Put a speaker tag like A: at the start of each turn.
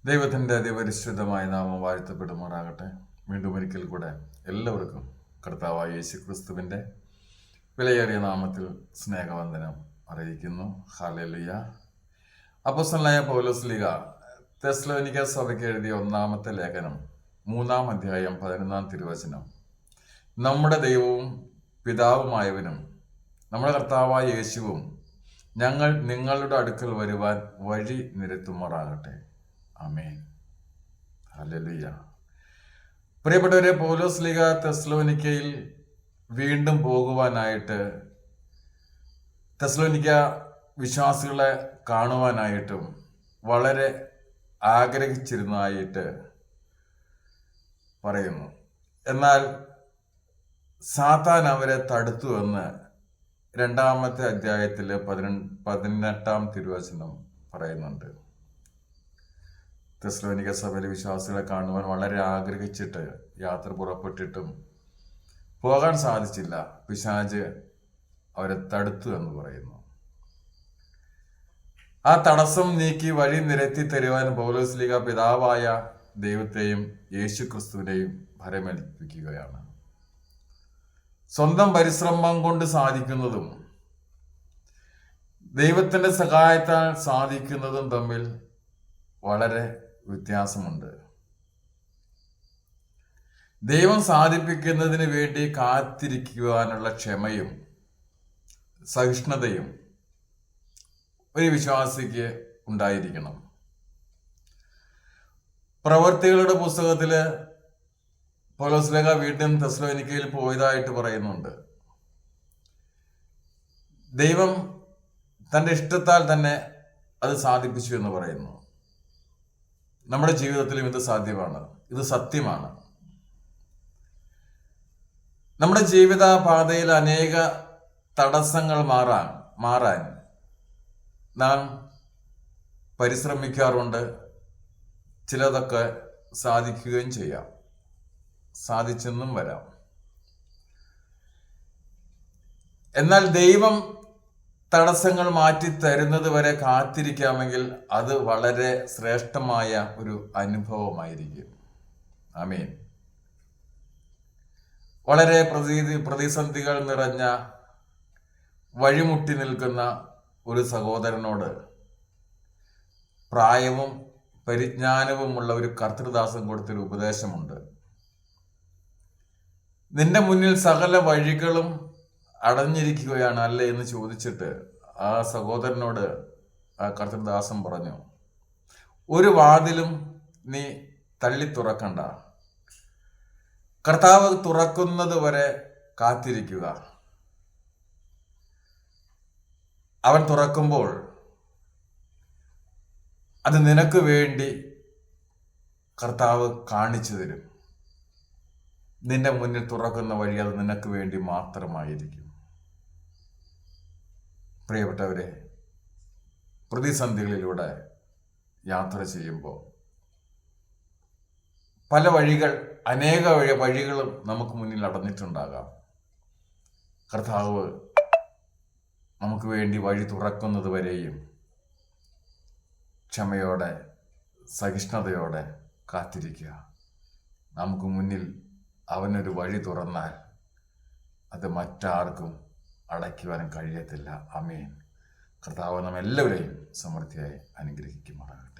A: ദൈവത്തിൻ്റെ അതിപരിശുദ്ധമായ നാമം വാഴ്ത്തപ്പെടുമാറാകട്ടെ. വീണ്ടും ഒരിക്കൽ കൂടെ എല്ലാവർക്കും കർത്താവായ യേശു ക്രിസ്തുവിൻ്റെ വിലയേറിയ നാമത്തിൽ സ്നേഹവന്ദനം അറിയിക്കുന്നു. ഹല്ലേലൂയ. അപ്പോസ്തലനായ പൗലോസ് ലീഗ തെസ്സലോനിക്ക സഭയ്ക്ക് എഴുതിയ ഒന്നാമത്തെ ലേഖനം 3-ാം അധ്യായം 11-ാം തിരുവചനം. നമ്മുടെ ദൈവവും പിതാവുമായവനും നമ്മുടെ കർത്താവായ യേശുവും ഞങ്ങൾ നിങ്ങളുടെ അടുക്കൽ വരുവാൻ വഴി നിരത്തുമാറാകട്ടെ. ആമേൻ. ഹല്ലേലൂയ. പ്രിയപ്പെട്ടവരെ, പൗലോസ് ലീഗ തെസ്സലോനിക്കയിൽ വീണ്ടും പോകുവാനായിട്ട്, തെസ്സലോനിക്ക വിശ്വാസികളെ കാണുവാനായിട്ടും വളരെ ആഗ്രഹിച്ചിരുന്നതായിട്ട് പറയുന്നു. എന്നാൽ സാത്താൻ അവരെ തടുത്തുവെന്ന് 2-ാമത്തെ അധ്യായത്തിൽ 18-ാം തിരുവചനം പറയുന്നുണ്ട്. തെസ്സലോനിക്ക സഭയിലെ വിശ്വാസികളെ കാണുവാൻ വളരെ ആഗ്രഹിച്ചിട്ട് യാത്ര പുറപ്പെട്ടിട്ടും പോകാൻ സാധിച്ചില്ല. പിശാച് അവരെ തടുത്തു എന്ന് പറയുന്നു. ആ തടസ്സം നീക്കി വഴി നിരത്തി തരുവാൻ പൗലോസ് ലീഗ പിതാവായ ദൈവത്തെയും യേശു ക്രിസ്തുവിനെയും ഭരമേൽപ്പിക്കുകയാണ്. സ്വന്തം പരിശ്രമം കൊണ്ട് സാധിക്കുന്നതും ദൈവത്തിന്റെ സഹായത്താൽ സാധിക്കുന്നതും തമ്മിൽ വളരെ വ്യത്യാസമുണ്ട്. ദൈവം സാധിപ്പിക്കുന്നതിന് വേണ്ടി കാത്തിരിക്കുവാനുള്ള ക്ഷമയും സഹിഷ്ണുതയും ഒരു വിശ്വാസിക്ക് ഉണ്ടായിരിക്കണം. പ്രവൃത്തികളുടെ പുസ്തകത്തില് പൗലോസ് ലീഗ വീണ്ടും തെസ്സലോനിക്കയിൽ പോയതായിട്ട് പറയുന്നുണ്ട്. ദൈവം തന്റെ ഇഷ്ടത്താൽ തന്നെ അത് സാധിപ്പിച്ചു എന്ന് പറയുന്നു. നമ്മുടെ ജീവിതത്തിലും ഇത് സാധ്യമാണ്, ഇത് സത്യമാണ്. നമ്മുടെ ജീവിത പാതയിൽ അനേക തടസ്സങ്ങൾ മാറാൻ നാം പരിശ്രമിക്കാറുണ്ട്. ചിലതൊക്കെ സാധിക്കുകയും ചെയ്യാം, സാധിച്ചെന്നും വരാം. എന്നാൽ ദൈവം തടസ്സങ്ങൾ മാറ്റി തരുന്നത് വരെ കാത്തിരിക്കാമെങ്കിൽ അത് വളരെ ശ്രേഷ്ഠമായ ഒരു അനുഭവമായിരിക്കും. ആമേൻ. വളരെ പ്രതിസന്ധികൾ നിറഞ്ഞ വഴിമുട്ടി നിൽക്കുന്ന ഒരു സഹോദരനോട് പ്രായവും പരിജ്ഞാനവുമുള്ള ഒരു കർത്തൃദാസൻ കൊടുത്തൊരു ഉപദേശമുണ്ട്. നിന്റെ മുന്നിൽ സകല വഴികളും അടഞ്ഞിരിക്കുകയാണ് അല്ലേ എന്ന് ചോദിച്ചിട്ട് ആ സഹോദരനോട് ആ കർത്തൃദാസൻ പറഞ്ഞു, ഒരു വാതിലും നീ തള്ളി തുറക്കണ്ട, കർത്താവ് തുറക്കുന്നത് വരെ കാത്തിരിക്കുക. അവൻ തുറക്കുമ്പോൾ അത് നിനക്ക് വേണ്ടി കർത്താവ് കാണിച്ചു തരും. നിന്റെ മുന്നിൽ തുറക്കുന്ന വഴി അത് നിനക്ക് വേണ്ടി മാത്രമായിരിക്കും. പ്രിയപ്പെട്ടവരെ, പ്രതിസന്ധികളിലൂടെ യാത്ര ചെയ്യുമ്പോൾ പല അനേക വഴികളും നമുക്ക് മുന്നിൽ അടഞ്ഞിട്ടുണ്ടാകാം. കർത്താവ് നമുക്ക് വേണ്ടി വഴി തുറക്കുന്നത് വരെയും ക്ഷമയോടെ സഹിഷ്ണുതയോടെ കാത്തിരിക്കുക. നമുക്ക് മുന്നിൽ അവനൊരു വഴി തുറന്നാൽ അത് മറ്റാർക്കും അടയ്ക്കുവാനും കഴിയത്തില്ല. ആമേൻ. കർത്താവ് നമ്മെല്ലാവരെയും സമൃദ്ധിയായി അനുഗ്രഹിക്കുമാറാകട്ടെ.